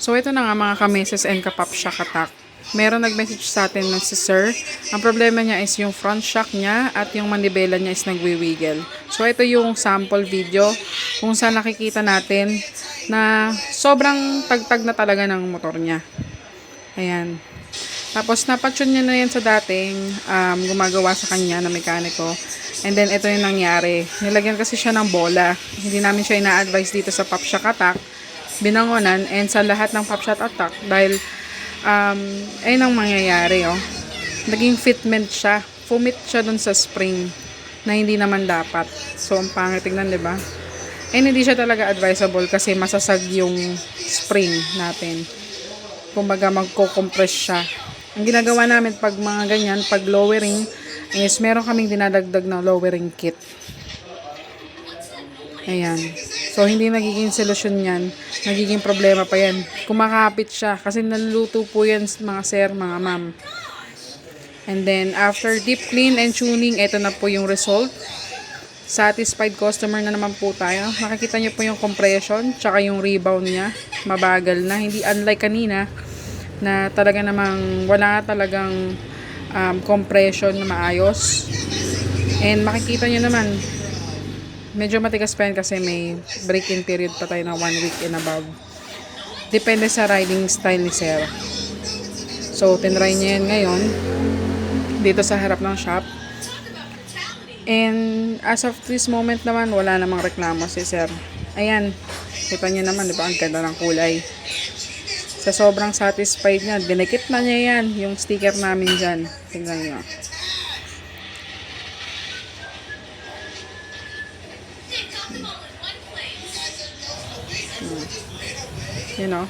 So, ito na nga mga kameses and kapapsya katak. Meron nag-message sa atin na si Sir. Ang problema niya is yung front shock niya at yung manibela niya is nagwiwiggle. So, ito yung sample video kung saan nakikita natin na sobrang tagtag na talaga ng motor niya. Ayan. Tapos, napatune niya na yan sa dating gumagawa sa kanya na mekaniko. And then, ito yung nangyari. Nilagyan kasi siya ng bola. Hindi namin siya ina-advise dito sa Pop Shock Attack. Binangonan and sa lahat ng Pop Shock Attack dahil ayun ang mangyayari, oh. Naging fitment siya. Fumit siya dun sa spring na hindi naman dapat. So, ang pangit tignan, diba? And hindi siya talaga advisable kasi masasag yung spring natin. Kumbaga, magko-compress siya. Ang ginagawa namin pag mga ganyan, pag lowering, is meron kaming dinadagdag na lowering kit. Ayan. So, hindi nagiging solusyon yan. Nagiging problema pa yan. Kumakapit siya. Kasi naluluto po yan mga sir, mga ma'am. And then, after deep clean and tuning, ito na po yung result. Satisfied customer na naman po tayo. Nakikita niyo po yung compression, tsaka yung rebound niya. Mabagal na. Hindi unlike kanina, na talaga namang wala talagang compression na maayos. And makikita nyo naman, medyo matigas pa yan kasi may break-in period pa tayo na 1 week and above. Depende sa riding style ni Sir. So, tinry niya yan ngayon dito sa harap ng shop. And as of this moment naman, wala namang reklamo si Sir. Ayan, kita niyo naman, di ba? Ang ganda ng kulay. Sa sobrang satisfied niya, dinikit na niya yan, yung sticker namin dyan. Tingnan niyo. You know?